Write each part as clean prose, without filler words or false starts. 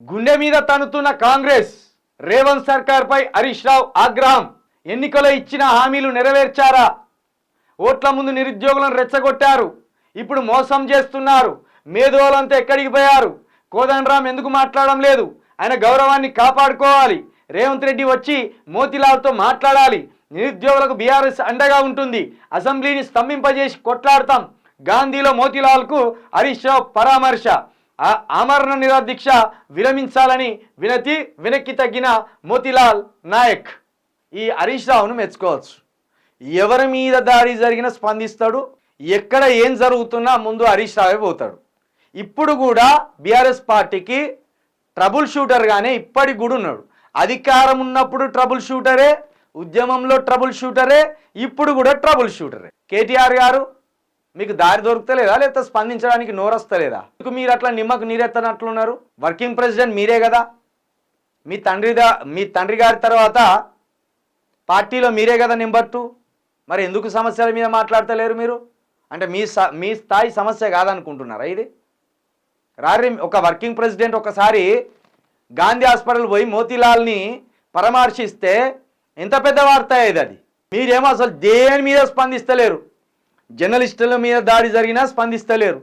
గుండె మీద తన్నుతున్న కాంగ్రెస్ రేవంత్ సర్కార్పై హరీష్ రావు ఆగ్రహం. ఎన్నికల్లో ఇచ్చిన హామీలు నెరవేర్చారా? ఓట్ల ముందు నిరుద్యోగులను రెచ్చగొట్టారు, ఇప్పుడు మోసం చేస్తున్నారు. మేధోలంతా ఎక్కడికి పోయారు? కోదండరాం ఎందుకు మాట్లాడడం లేదు? ఆయన గౌరవాన్ని కాపాడుకోవాలి. రేవంత్ రెడ్డి వచ్చి మోతీలాల్తో మాట్లాడాలి. నిరుద్యోగులకు బీఆర్ఎస్ అండగా ఉంటుంది. అసెంబ్లీని స్తంభింపజేసి కొట్లాడతాం. గాంధీలో మోతీలాల్కు హరీష్ రావు పరామర్శ. ఆమరణ నిరాదీక్ష విరమించాలని వినతి. వెనక్కి తగ్గిన మోతీలాల్ నాయక్. ఈ హరీష్ రావును మెచ్చుకోవచ్చు. ఎవరి మీద దాడి జరిగినా స్పందిస్తాడు. ఎక్కడ ఏం జరుగుతున్నా ముందు హరీష్ రావే పోతాడు. ఇప్పుడు కూడా బీఆర్ఎస్ పార్టీకి ట్రబుల్ షూటర్గానే ఇప్పటికి కూడా ఉన్నాడు. అధికారం ఉన్నప్పుడు ట్రబుల్ షూటరే, ఉద్యమంలో ట్రబుల్ షూటరే, ఇప్పుడు కూడా ట్రబుల్ షూటరే. కేటీఆర్ గారు మీకు దారి దొరుకుతలేదా, లేకపోతే స్పందించడానికి నోరస్తలేదా? మీకు మీరు అట్లా నిమ్మకు నీరెత్తనట్లున్నారు. వర్కింగ్ ప్రెసిడెంట్ మీరే కదా. మీ తండ్రి గారి తర్వాత పార్టీలో మీరే కదా నెంబర్ 2. మరి ఎందుకు సమస్యల మీద మాట్లాడతలేరు మీరు? అంటే మీ స్థాయి సమస్య కాదనుకుంటున్నారా ఇది? రారి ఒక వర్కింగ్ ప్రెసిడెంట్ ఒకసారి గాంధీ హాస్పిటల్ పోయి మోతీలాల్ని పరామర్శిస్తే ఎంత పెద్ద వార్త అయ్యేది అది. మీరేమో అసలు దేని మీద స్పందిస్తలేరు. జర్నలిస్టుల మీద దాడి జరిగినా స్పందిస్తలేరు.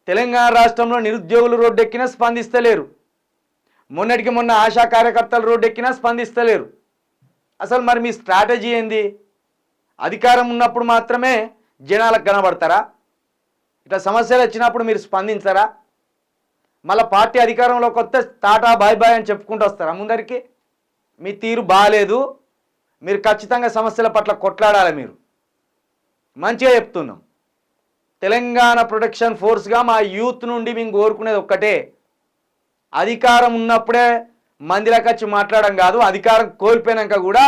తెలంగాణ రాష్ట్రంలో నిరుద్యోగులు రోడ్డెక్కినా స్పందిస్తలేరు. మొన్నటికి మొన్న ఆశా కార్యకర్తలు రోడ్డెక్కినా స్పందిస్తలేరు. అసలు మరి మీ స్ట్రాటజీ ఏంది? అధికారం ఉన్నప్పుడు మాత్రమే జనాలకు కనబడతారా? ఇట్లా సమస్యలు వచ్చినప్పుడు మీరు స్పందించరా? మళ్ళీ పార్టీ అధికారంలోకి వస్తే టాటా బాయ్ బాయ్ అని చెప్పుకుంటూ వస్తారా ముందరికి? మీ తీరు బాగాలేదు. మీరు ఖచ్చితంగా సమస్యల పట్ల కొట్లాడాలి. మీరు మంచిగా చెప్తున్నాం. తెలంగాణ ప్రొటెక్షన్ ఫోర్స్గా మా యూత్ నుండి మేము కోరుకునేది ఒక్కటే, అధికారం ఉన్నప్పుడే మందిలోకి వచ్చి మాట్లాడడం కాదు, అధికారం కోల్పోయినాక కూడా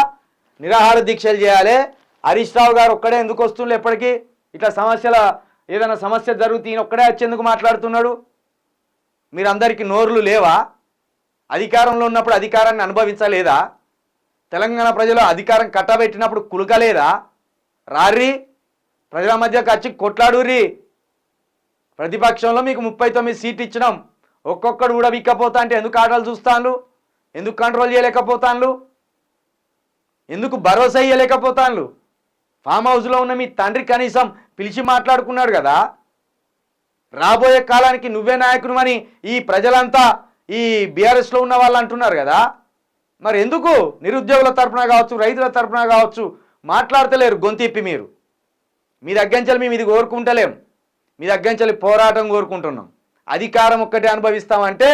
నిరాహార దీక్షలు చేయాలి. హరీష్ రావు గారు ఒక్కడే ఎందుకు వస్తుండే? ఎప్పటికీ ఇట్లా సమస్యల ఏదైనా సమస్య జరుగుతూ ఈయన ఒక్కడే వచ్చి ఎందుకు మాట్లాడుతున్నాడు? మీరందరికీ నోర్లు లేవా? అధికారంలో ఉన్నప్పుడు అధికారాన్ని అనుభవించలేదా? తెలంగాణ ప్రజలు అధికారం కట్టబెట్టినప్పుడు కులకలేదా? రారి ప్రజల మధ్యకి వచ్చి కొట్లాడుర్రి. ప్రతిపక్షంలో మీకు 39 సీట్లు ఇచ్చినాం. ఒక్కొక్కడు కూడా విక్కపోతా అంటే ఎందుకు ఆటలు చూస్తాను? ఎందుకు కంట్రోల్ చేయలేకపోతాను? ఎందుకు భరోసా ఇయ్యలేకపోతాను? ఫామ్ హౌస్లో ఉన్న మీ తండ్రి కనీసం పిలిచి మాట్లాడుకున్నాడు కదా. రాబోయే కాలానికి నువ్వే నాయకునివని ఈ ప్రజలంతా ఈ బీఆర్ఎస్లో ఉన్న వాళ్ళు అంటున్నారు కదా. మరి ఎందుకు నిరుద్యోగుల తరఫున కావచ్చు, రైతుల తరఫున కావచ్చు మాట్లాడతలేరు గొంతిప్పి? మీరు మీ దగ్గంచెలు మేము ఇది కోరుకుంటలేం. మీ దగ్గంచెలు పోరాటం కోరుకుంటున్నాం. అధికారం ఒక్కటే అనుభవిస్తామంటే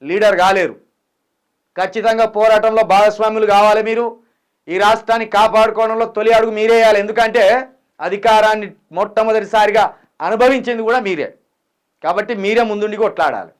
లీడర్ కాలేరు. ఖచ్చితంగా పోరాటంలో భాగస్వాములు కావాలి. మీరు ఈ రాష్ట్రాన్ని కాపాడుకోవడంలో తొలి అడుగు మీరే వేయాలి. ఎందుకంటే అధికారాన్ని మొట్టమొదటిసారిగా అనుభవించింది కూడా మీరే. కాబట్టి మీరే ముందుండి కొట్లాడాలి.